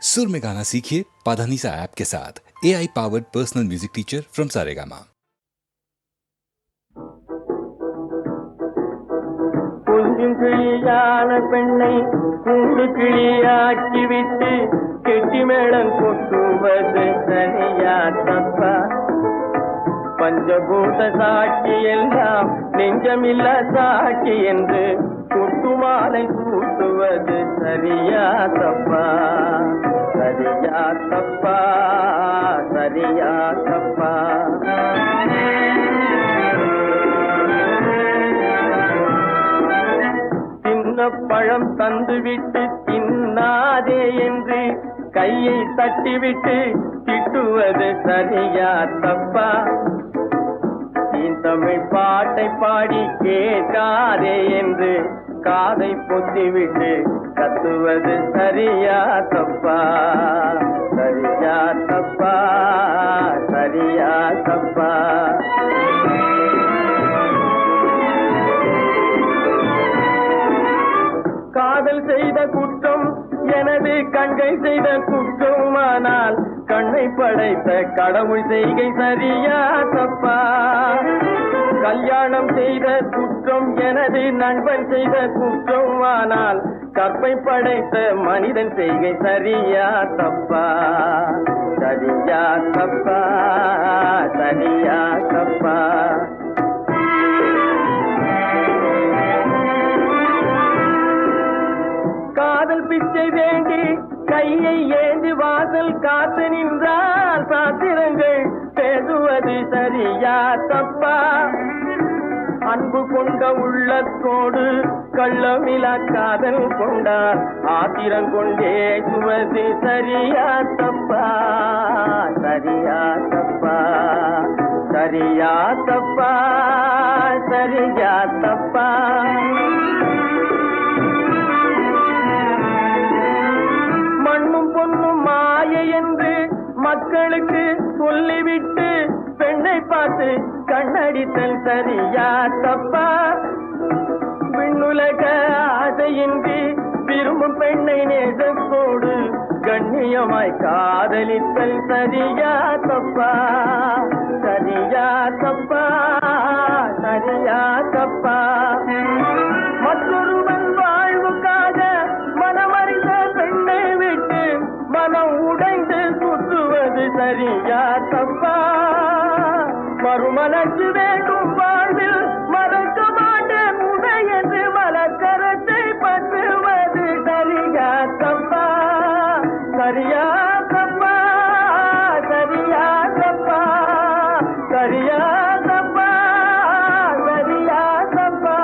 सुर में गाना सीखिए पाधानीसा ऐप के साथ। AI powered personal music teacher from Saregama. கொஞ்சம் கிளியான பெண்ணை கூண்டு கிளியாக்கிவிட்டு கெட்டி மேளம் கொட்டுவது சரியா தப்பா? பஞ்சபூத சாட்சி எல்லாம் நெஞ்சமில்ல சாட்சி என்று கொட்டுமாலை கூட்டுவது சரியா தப்பா? சரியா தப்பா? சரியா தப்பா? பழம் தந்துவிட்டு தின்னாதே என்று கையை தட்டிவிட்டு திட்டுவது சரியா தப்பா? தமிழ் பாட்டை பாடி கேட்காதே என்று காதை பொத்திவிட்டு கத்துவது சரியா தப்பா? சரியா தப்பா? சரியா தப்பா? காதல் செய்த குற்றம் எனது கண்கை செய்த குற்றமானால் கண்ணை படைத்த கடவுள் செய்கை சரியா தப்பா? கல்யாணம் செய்த குற்றம் எனது நண்பன் செய்த குற்றமானால் கற்பை படைத்த மனிதன் செய்கை சரியா தப்பா? சரியா தப்பா? சரியா தப்பா? காதல் பிச்சை வேண்டி கையை ஏந்தி வாசல் காத்து நின்றால் சாத்திரங்கள் பேசுவது சரியா தப்பா? அன்பு கொண்ட உள்ளத்தோடு கள்ளமிலா காதல் கொண்டார் ஆத்திரம் கொண்டேசுவது சரியா தப்பா? சரியா தப்பா? சரியா தப்பா? சரியா தப்பா? மண்ணும் பொன்னும் மாயை என்று மக்களுக்கு சொல்லிவிட்டு பெண்ணை பார்த்து கண்ணடித்தல் சரியா தப்பா? விண்ணுலக ஆசையின்றி விரும்பும் பெண்ணை நேசத்தோடு கண்ணியமாய் காதலித்தல் சரியா தப்பா? சரியா தப்பா? சரியா தப்பா? மற்றொருவன் வாழ்வுக்காக மனமறிந்த பெண்ணை விட்டு மனம் உடைந்து சுற்றுவது சரியா தப்பா? மறுமலர்ச்சி வேண்டும் வாழ்வில் மறக்க மாட்டேன் உடை என்று மலக்கரத்தை பற்றுவது சரியா தப்பா? சரியா தப்பா? சரியா தப்பா? சரியா தப்பா? சரியா தப்பா?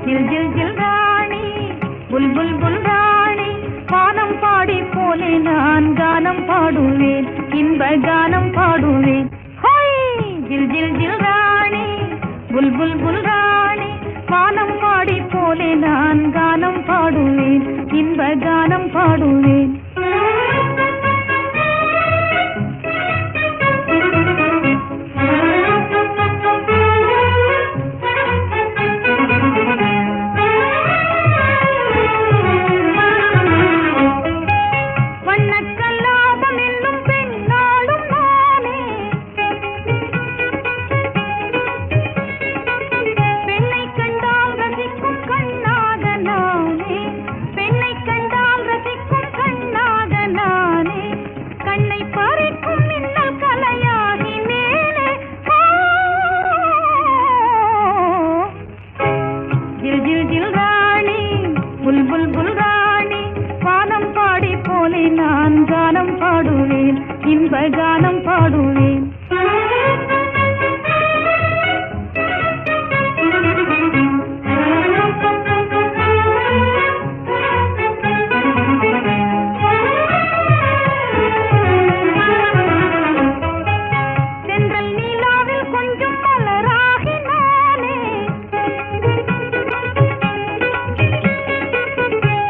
ஜில் ஜில் ஜில் ராணி புல் புல் புல் ராணி வானம் பாடி போலே நான் கானம் பாடுவேன், இன்ப கானம் பாடுவேன். ஹோய் ஜில் ஜில் ஜில் ராணி புல் புல் புல் ராணி வானம் பாடி போலே நான் கானம் பாடுவேன், இன்ப கானம் பாடுவேன். நான் கானம் பாடுவேன், இன்ப கானம் பாடுவேன்.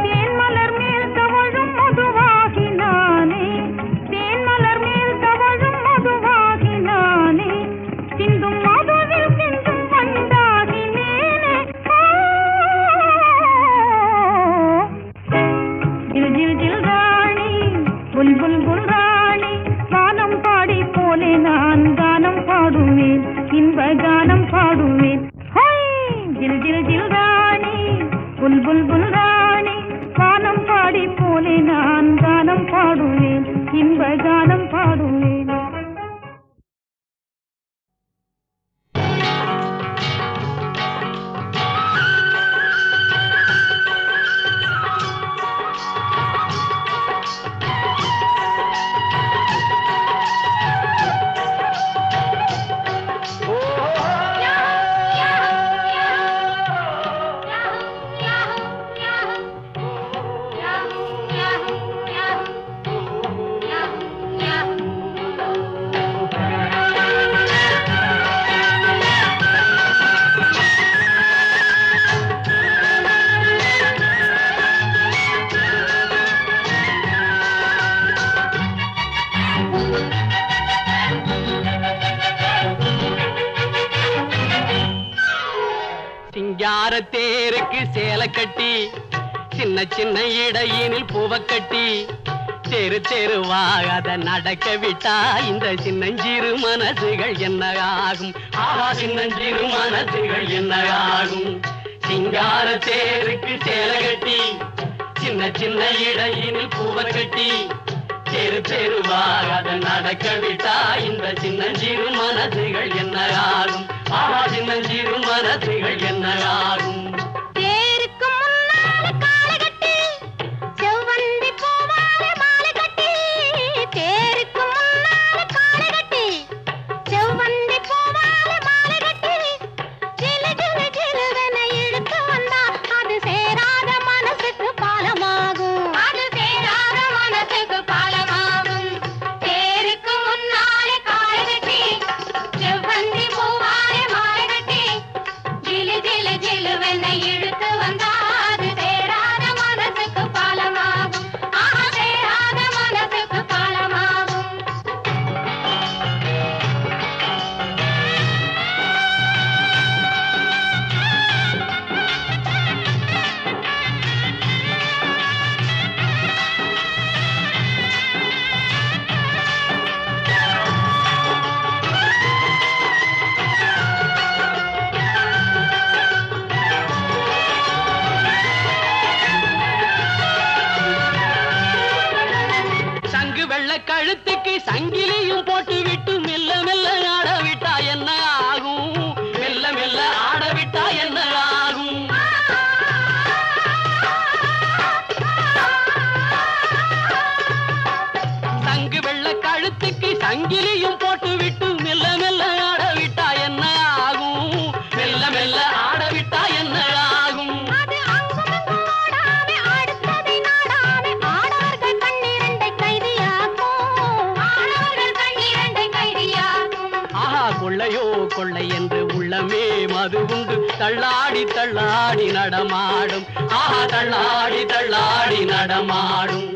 தேன் மலர் மேல் தவழும் போலே நான் கானம் பாடுவேன், இன்ப கானம் பாடுவேன். தேருக்கு சேலை கட்டி சின்ன சின்ன இடையினில் பூவ கட்டி தெரு தெருவாக அதை நடக்க விட்டா இந்த சின்னஞ்சிறு மனசுகள் என்ன ஆகும்? ஆஹா, சின்னஞ்சிறு மனசுகள் என்ன ஆகும்? சிங்கார தேருக்கு சேலை கட்டி சின்ன சின்ன இடையினில் பூவ கட்டி தெரு தெருவாக அதை நடக்க விட்டா இந்த சின்னஞ்சிறு மனசுகள் என்ன ஆகும்? ஆஹா, சின்னஞ்சிறு மனசுகள் என்ன ஆகும்? கழுத்துக்கு சங்கிலியும் போட்டு விட்டு மெல்ல மெல்ல ஆடவிட்டா என்ன ஆகும்? மெல்ல மெல்ல ஆடவிட்டா என்ன ஆகும்? சங்கு வெள்ள கழுத்துக்கு சங்கிலியும் போட்டு விட்டு மெல்ல மெல்ல ஆடவிட்டா என்ன ஆகும்? மெல்ல மெல்ல ஆடவிட்டா என்ன ஆகும்? கொள்ளையோ கொள்ளை என்று உள்ளமே மது உண்டு தள்ளாடி தள்ளாடி நடமாடும். ஆஹா, தள்ளாடி தள்ளாடி நடமாடும்.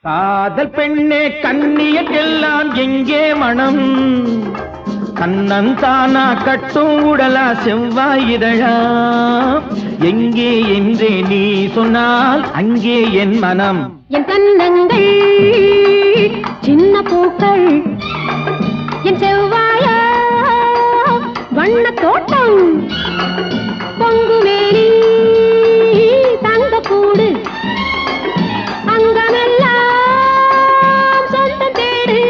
காதல் பெண்ணே கண்ணியக்கெல்லாம் எங்கே மனம்? கண்ணன் தானா கட்டும் உடலா செவ்வாய் இதழா? எங்கே என்றே நீ சொன்னால் அங்கே என் மனம். என் கண்ணங்கள் சின்ன பூக்கள், என் செவ்வாயா வண்ண தோட்டம், பொங்கு மேலி தங்க கூடு, அங்கமெல்லாம் சொந்தம் தேடு.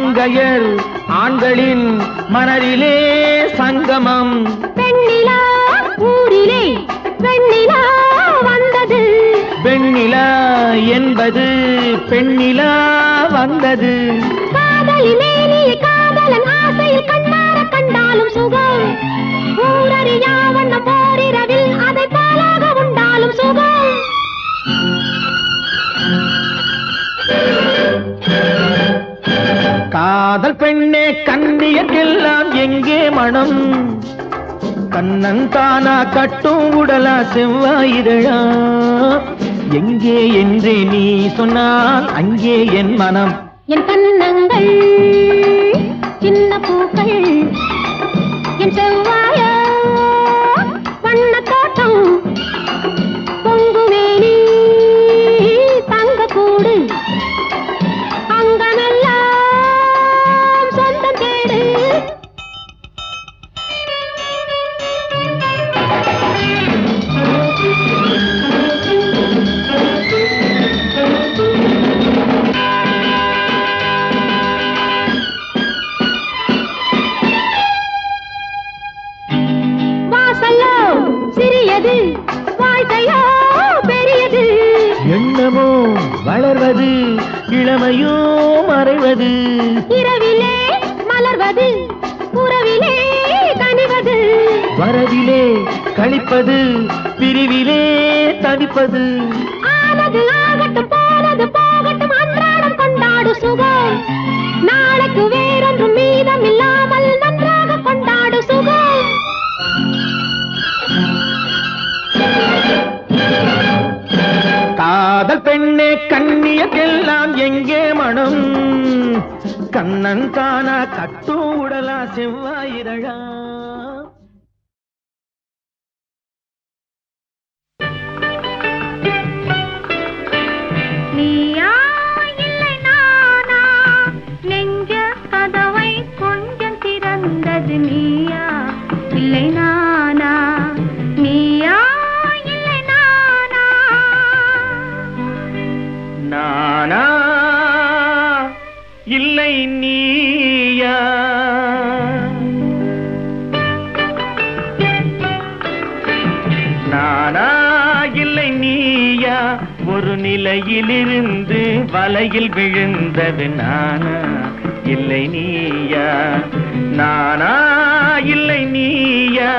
மங்கையர் ஆண்களின் மனதிலே சங்கமம். பெண்ணிலா ஊரிலே வெண்ணிலா வந்தது. வெண்ணிலா என்பது பெண்ணிலா வந்தது. காதலிலே காதலன் ஆசையில் கண்ணார கண்டாலும் சுகம். ஊரறியா வண்ண போரிரவில் அதை பாலாக உண்டாலும் சுகம். காதல் பெண்ணே கண்ணியர்க்கெல்லாம் எங்கே மனம்? கண்ணன் தானா கட்டும் உடலா செவ்வாயிதழா? எங்கே என்றே நீ சொன்னால் அங்கே என் மனம். என் கண்ணங்கள் சின்ன பூக்கள், என் செவ்வாய வண்ண தோட்டம், பொங்குவேலி தங்க கூடு, அங்கமெல்லாம் சொந்தம் தேடு. வாசல்லோ சிறியது, வாழ்க்கையோ பெரியது. எண்ணமோ வளர்வது, இளமையோ மறைவது. இரவிலே மலர்வது, உறவிலே கனிவது. வரவிலே கழிப்பது, பிரிவிலே தவிப்பது. ஆனது ஆகட்டும், போனது போகட்டும், அன்றாடம் கொண்டாடு சுகம். நாளைக்கு வேறொன்றும் மீதம் இல்லாமல் நன்றாக கொண்டாடு சுகம். காதல் பெண்ணே கண்ணியர்க்கெல்லாம் எங்கே மனம்? கண்ணன் தானா கட்டும் உடலா செவ்வாயிதழா? நீயா இல்லை நானா, நெஞ்ச கதவை கொஞ்சம் திறந்தது. நீயா இல்லை நானா, நீயா இல்லை நானா. நானா இல்லை நீயா? நானா இல்லை நீயா? ஒரு நிலையிலிருந்து வலையில் விழுந்தது நானா இல்லை நீயா? நானா இல்லை நீயா?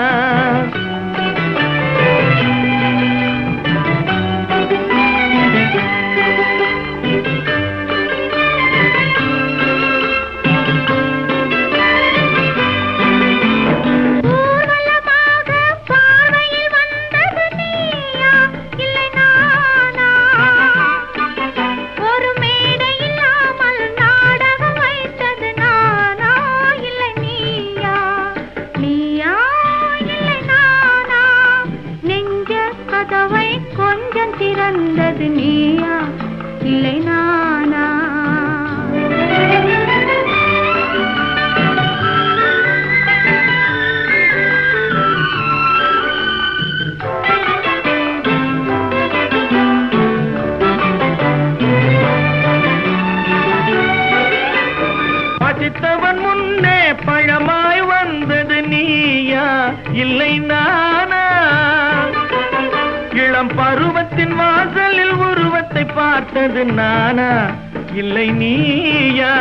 பசித்தவன் முன்னே பழமாய் வந்தது நீயா இல்லை நானா? இளம் பருவத்தின் வாசலில் உருவத்தை பார்த்தது நானா இல்லை நீயா?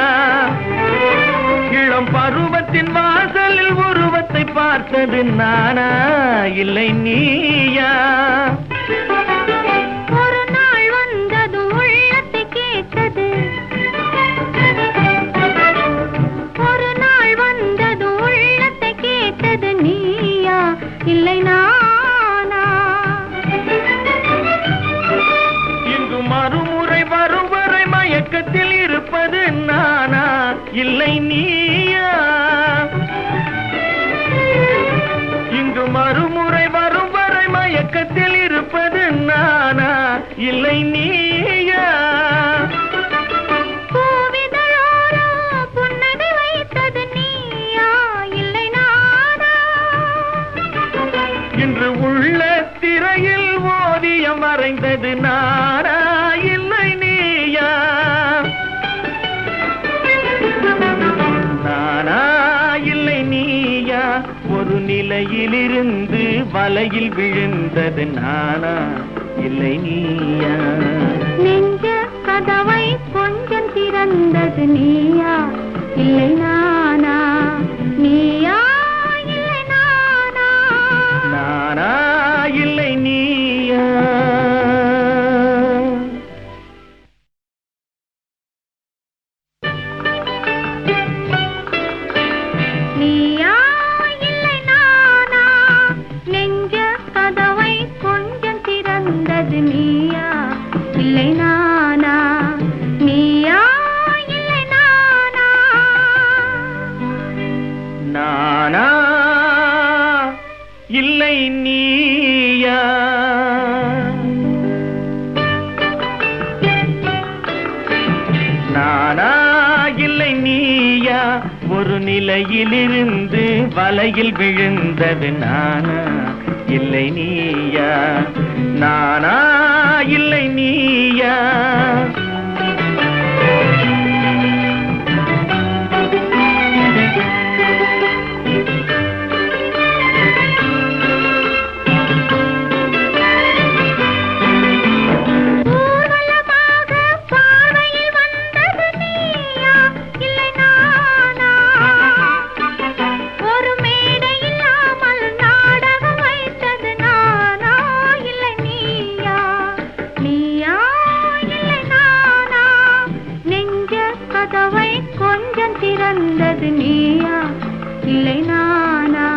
இளம் பருவத்தின் வாசலில் உருவத்தை பார்த்தது நானா இல்லை நீயா? ஒரு நாள் வந்தது உள்ளத்தை கேட்டது, ஒரு நாள் வந்தது உள்ளத்தை கேட்டது. நீயா இல்லை நானா? இங்கு மறுமுறை வரும் வரை மயக்கத்தில் இருப்பது நானா இல்லை நீயா? இங்கு மறுமுறை வரும் வரை மயக்கத்தில் இருப்பது நானா இல்லை நீயா? பூவிதழோரோ புன்னகை வைத்தது நீயா இல்லை நானா? இன்று உள்ள திரையில் ஓவியம் வரைந்தது நானா இல்லை நீயா? நிலையிலிருந்து வலையில் விழுந்தது நானா இல்லை நீயா? நெஞ்ச கதவை கொஞ்சம் திறந்தது நீயா இல்லை நானா? நீயா இல்லை நானா? நானா இல்லை நீயா? நீயா இல்லை நானா? நெஞ்ச கதவை கொஞ்சம் திறந்தது நீயா இல்லை நானா? நீயா இல்லை நானா? நானா இல்லை நீயா? நானா இல்லை நீயா? ஒரு நிலையிலிருந்து வலையில் விழுந்தது நானா இல்லை நீயா? நானா இல்லை நீயா? ஊர்வலமாக பார்வையில் வந்தது நீயா இல்லை நானா? ஒரு மேடை இல்லாமல் நாடகம் வைத்தது நானா இல்லை நீயா? நீயா இல்லை நானா? நெஞ்ச கதவை கொஞ்சம் திறந்தது நீயா இல்லை நானா?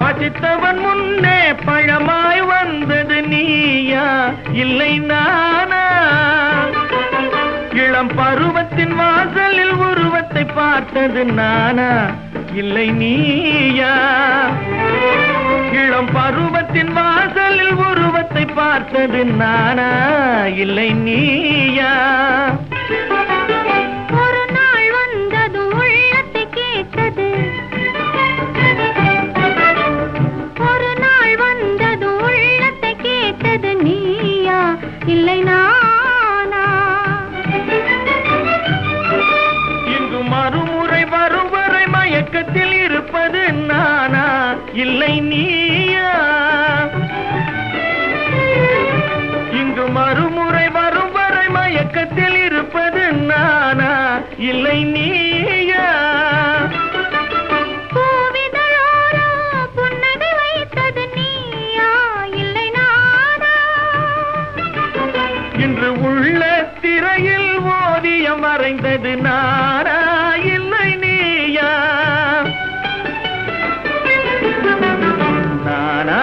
பசித்தவன் முன்னே பழமாய் வந்தது நீயா இல்லை நானா? இளம் பருவத்தின் வாசலில் உருவத்தை பார்த்தது நானா இல்லை நீயா? இளம் பருவத்தின் வாசலில் உருவத்தை பார்த்தது நானா இல்லை நீயா? ஒரு நாள் வந்தது உள்ளத்தை கேட்டது, ஒரு நாள் வந்தது உள்ளத்தை கேட்டது நீயா இல்லை நானா? இங்கு மறுமுறை வரும் வரை மயக்கத்தில் இருப்பது நானா இல்லை நீயா? இங்கு மறுமுறை வரும் வரை மயக்கத்தில் இருப்பது நானா இல்லை நீயா? பூவிதழோரோ புன்னகை வைத்தது நீயா இல்லை நானா? இன்று உள்ள திரையில் ஓவியம் வரைந்தது நானா இல்லை நீயா? நானா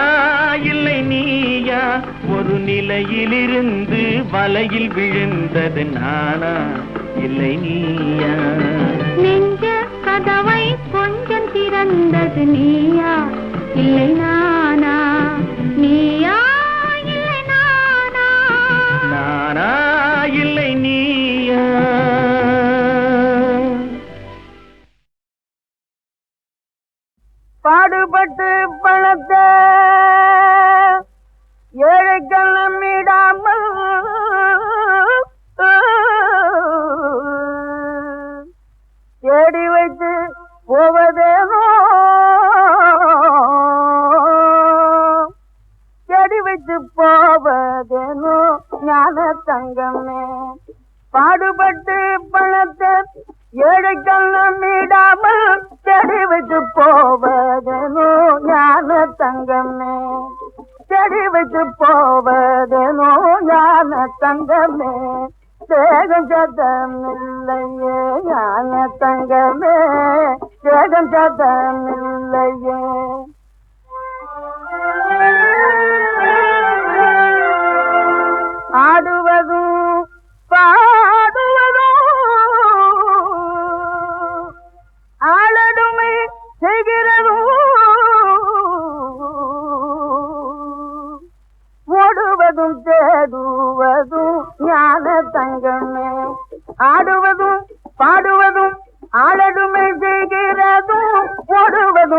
இல்லை நீயா? ஒரு நிலையிலிருந்து வலையில் விழுந்தது நானா இல்லை நீயா? நெஞ்ச கதவை கொஞ்சம் திறந்தது நீயா இல்லை நானா? நீயா இல்லை நானா? நானா இல்லை நீயா? பாடுபட்டு பணத்தை ஏழைகள் நம்மிடாமல் தேடி வைத்து போவதேனோ, தேடி வைத்து போவதேனோ ஞான தங்கமே. பாடுபட்டு பணத்தை ஏழைகள் நம்மிடாமல் தேடி வைத்து போவதேனோ ஞான தங்கமே. தேடி வைத்து போவதேனோ ஞான தங்கமே. தேகம் சதமில்லையே ஞான தங்கமே, தேகம் சதமில்லையே. ஆடுவதும் பாடுவதும் ஆளடுமை செய்கிறதும் ஓடுவதும் தேடுவதும் ஞான தங்கமே. ஆடுவதும் பாடுவதும் ஆளடுமை செய்கிறதும் ஓடுவதும்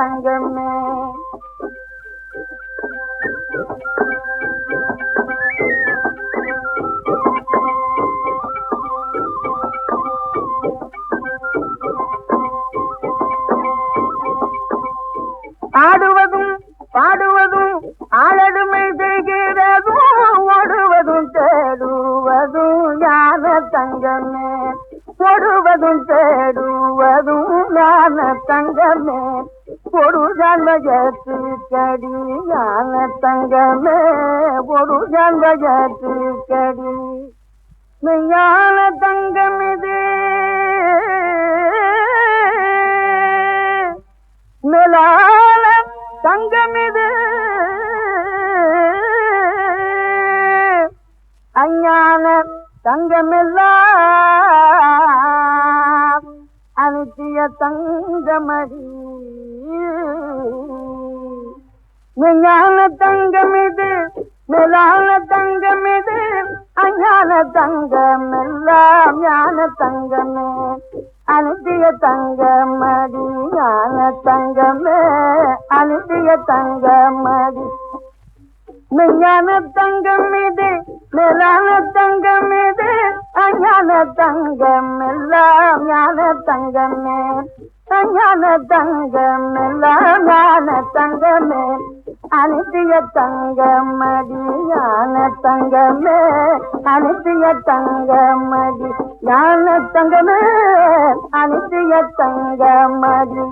தங்கமே ஆடுவதும் பாடுவதும் ஆளடுமை செய்கிறதும் ஓடுவதும் தேடுவதும் ஞான தங்கமே ஓடுவதும் தேடுவதும் ஞான தங்கமே ஒரு ஜன்மஜத்து கடி ஞான தங்கமே ஒரு ஜன்மஜத்து கடி ஞான தங்கமிது மேலான தங்கமிது அஞ்ஞான தங்கமெல்லாம் அனித்திய தங்கமடி ஞான தங்கமிது மேலான தங்கமிது அஞ்ஞான தங்கமெல்லாம் ஞான தங்கமே அனித்திய தங்கமடி ஞான தங்கமே அனித்திய தங்கமடி ஞான தங்கமிது மேலான தங்கமிது அஞ்ஞான தங்கமெல்லாம் ஞான தங்கமே அஞ்ஞான தங்கமெல்லாம் ஞான தங்கமே அனித்திய தங்கமடி ஞான தங்கமே அனித்திய தங்கமடி ஞான தங்கமே அனித்திய தங்கமடி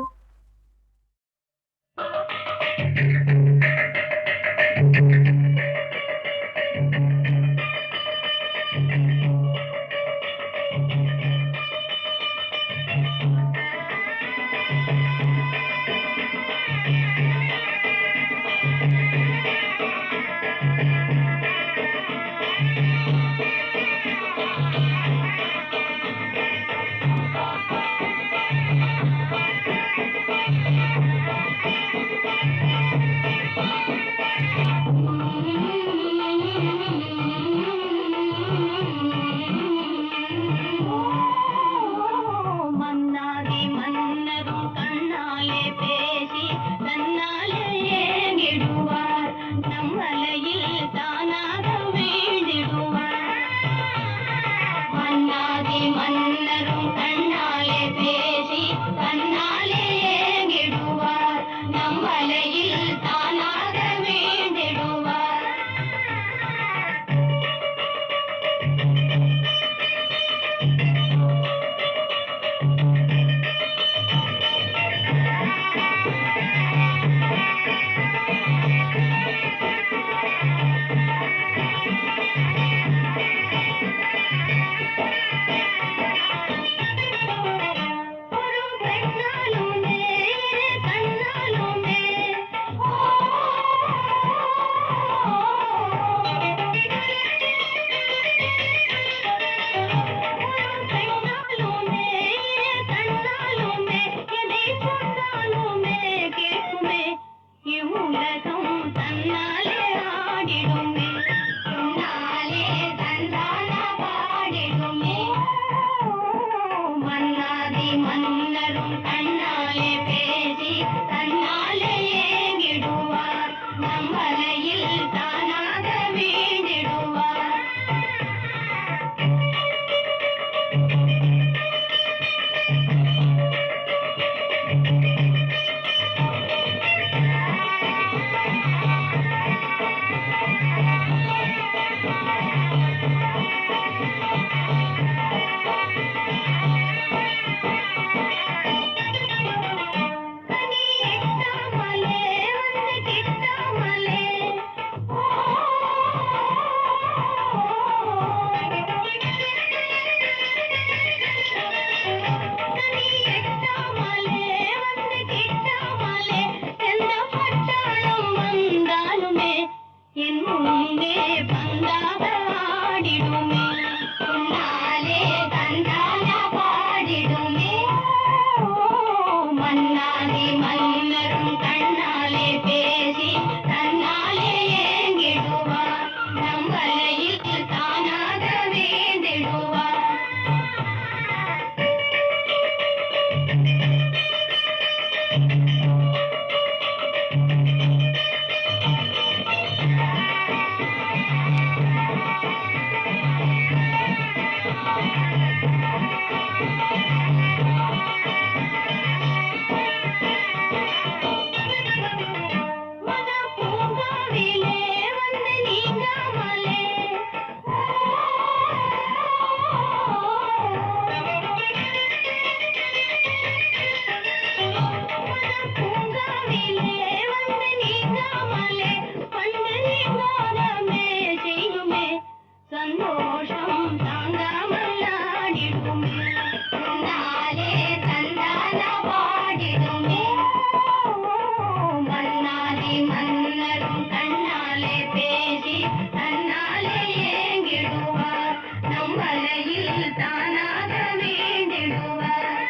கண்மலையில் தானாக வீண்டிடுவார்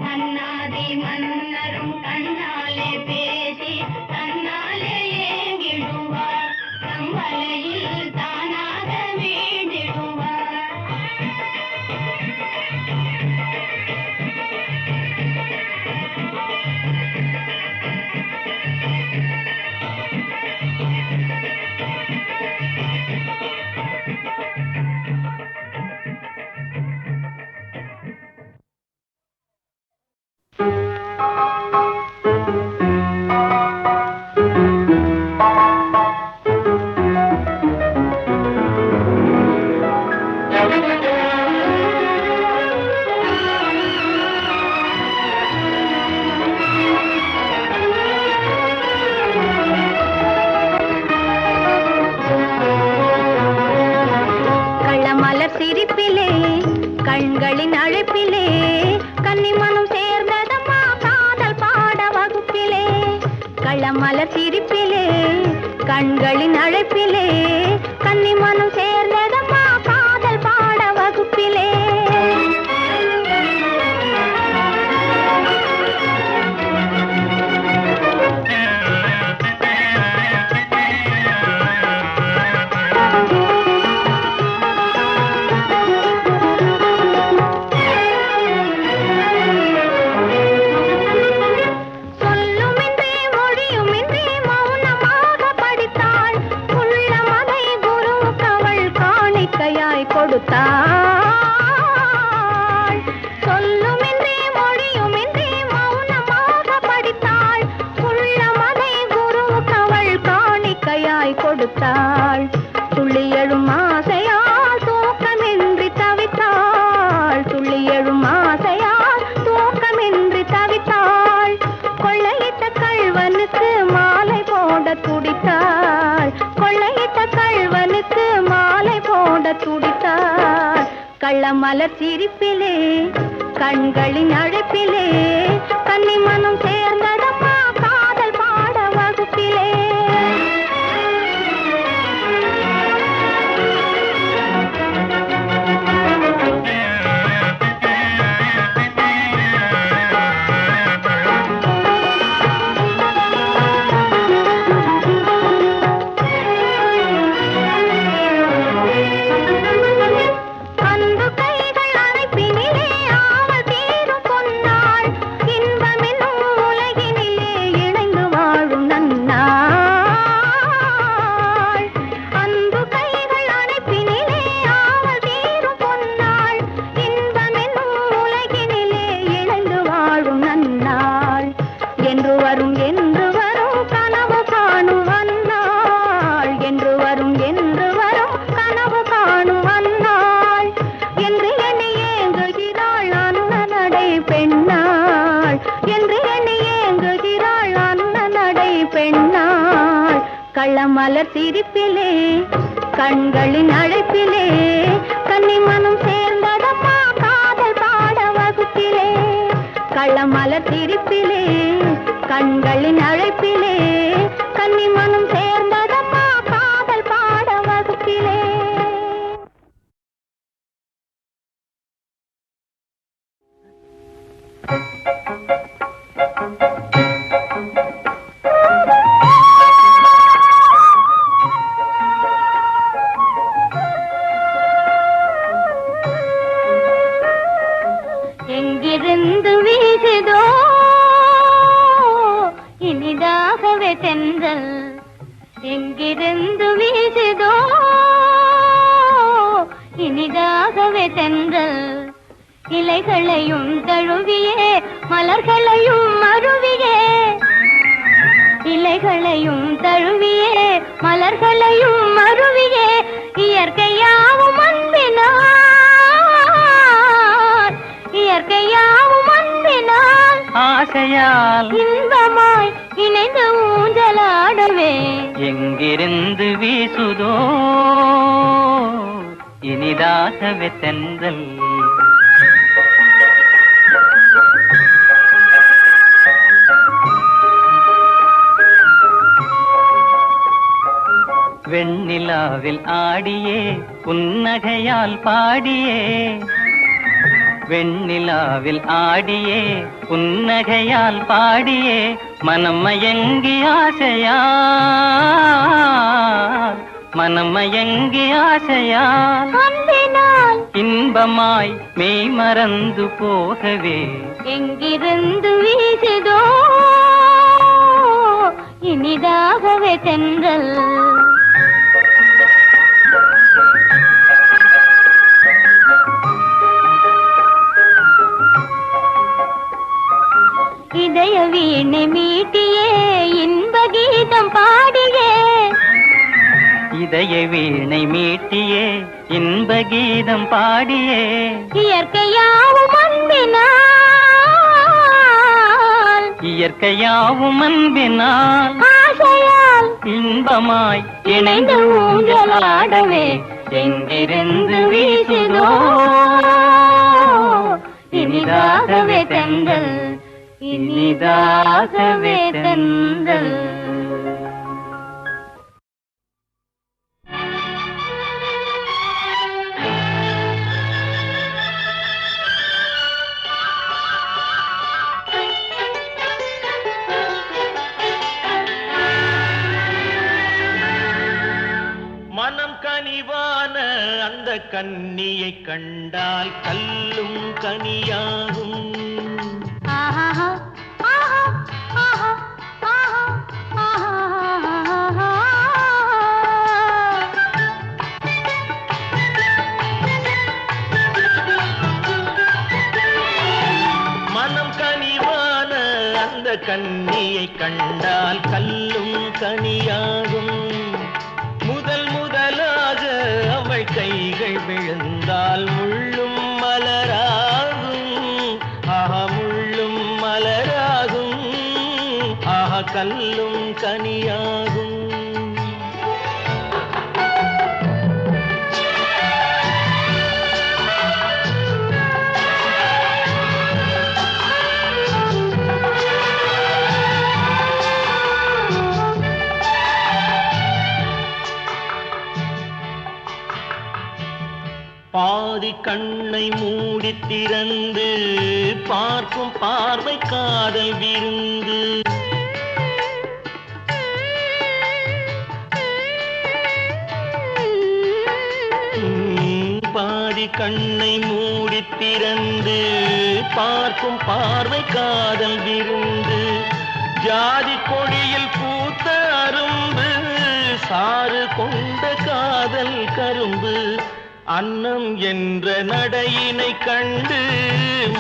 மன்னாதி மன்னரும் கண்ணாலே பேசி தன்னாலே ஏங்கிடுவார் கண்மலையில் தானாக வீண்டிடுவார் சிரிப்பிலே கண்களின் அழைப்பிலே கன்னிமனம் சேர்ந்ததம்மா காதல் பாட வகுப்பிலே களமலர் சிரிப்பிலே கண்களின் அழைப்பிலே கன்னிமனம் சேர்ந்ததம்மா காதல் பாட வகுப்பிலே கொடுத்தாள் சொல்லுமின்றி மொழியுமின்றி மௌனமாக படித்தாள் உள்ளமதை குருவுக்கு அவள் காணிக்கையாய் கொடுத்தாள் துள்ளியழும் ஆசையால் தூக்கமின்றி தவித்தாள் துள்ளியழும் ஆசையால் தூக்கமின்றி தவித்தாள் கொள்ளையிட்ட கள்வனுக்கு மாலை போட துடித்தாள் கொள்ளையிட்ட கள்வனுக்கு மாலை போட துடித்தாள் கள்ளமலர் சிரிப்பிலே கண்களின் அழைப்பிலே கன்னிமனம் சேர்ந்ததம்மா காதல் பாட வகுப்பிலே கள்ளமலர் சிரிப்பிலே கண்களின் அழைப்பிலே கன்னிமனம் சேர்ந்ததம்மா காதல் பாட வகுப்பிலே கள்ளமலர் சிரிப்பிலே கண்களின் அழைப்பிலே கன்னிமனம் சேர்ந்ததம்மா காதல் பாட வகுப்பிலே எங்கிருந்து வீசுதோ இனிதாகவே தென்றல் எங்கிருந்து வீசுதோ இனிதாகவே தென்றல் இலைகளையும் தழுவியே மலர்களையும் மருவியே இலைகளையும் தழுவியே மலர்களையும் மருவியே இயற்கையாவும் அன்பினார் இயற்கையாவும் அன்பினால் ஆசையால் இன்பமாய் இணைந்து ஊஞ்சலாடவே எங்கிருந்து வீசுதோ இனிதாகவே தென்றல் வெண்ணிலாவில் ஆடியே புன்னகையால் பாடியே வெண்ணிலாவில் ஆடியே புன்னகையால் பாடியே மனம் மயங்கி ஆசையால் மனம் மயங்கி ஆசையால் அன்பினால் இன்பமாய் மெய் மறந்து போகவே எங்கிருந்து வீசுதோ இனிதாகவே தென்றல் இதய வீணை மீட்டியே இன்ப கீதம் பாடியே இதய வீணை மீட்டியே இன்ப கீதம் பாடியே இயற்கையாவும் அன்பினால் இயற்கையாவும் அன்பினால் ஆசையால் இன்பமாய் இணைந்து ஊஞ்சலாடவே எங்கிருந்து வீசுதோ இனிதாகவே தென்றல் இனிதாகவே தென்றல் மனம் கனிவான அந்த கன்னியை கண்டால் கல்லும் கனியாகும். ஆஹா ஆஹா ஆஹா ஆஹா ஆஹா மனம் கனிவான அந்த கன்னியை கண்டால் கல்லும் கனியாகும். முதல் முதலாக அவள் கைகள் விழுந்தால் முள்ளும் மலராகும். ஆஹா முள்ளும் மலராகும். ஆஹா கல்லும் கனியாகும். பாதி கண்ணை மூடி திறந்து பார்க்கும் பார்வை காதல் விருந்து. பாதி கண்ணை மூடி திறந்து பார்க்கும் பார்வை காதல் விருந்து. ஜாதி கொடியில் பூத்த அரும்பு சாறு கொண்ட காதல் கரும்பு. அன்னம் என்ற நடையினை கண்டு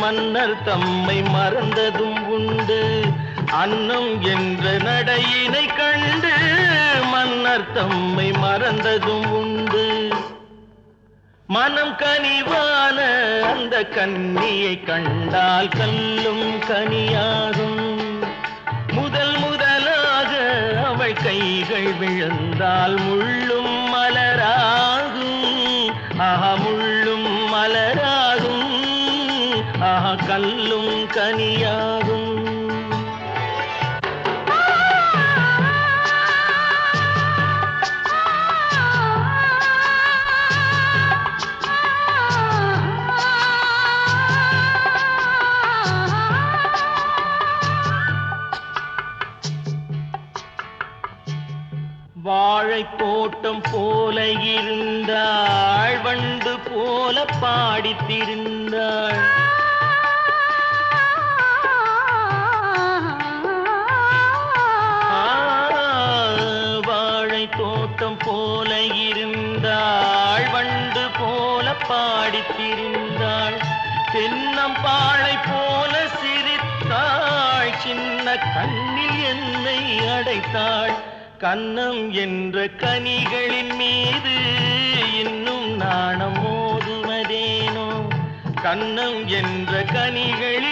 மன்னர் தம்மை மறந்ததும் உண்டு. அன்னம் என்ற நடையினை கண்டு மன்னர் தம்மை மறந்ததும் உண்டு. மனம் கனிவான அந்த கன்னியை கண்டால் கல்லும் கனியாகும். முதல் முதலாக அவள் கைகள் விழுந்தால் முள்ளும் மலராகும். ஆஹா முள்ளும் மலராகும். ஆஹா கல்லும் கனியாகும். வாழை தோட்டம் போல இருந்தாள். வண்டு போல பாடித்திருந்தாள். வாழை தோட்டம் போல இருந்தாள். வண்டு போல பாடித்திருந்தாள். தென்னம்பாளை போல சிரித்தாள். சின்ன கண்ணில் என்னை அடைத்தாள். கன்னம் என்ற கனிகளின் மீது இன்னும் நாணம் மோதுவதேனோ. கன்னம் என்ற கனிகளின்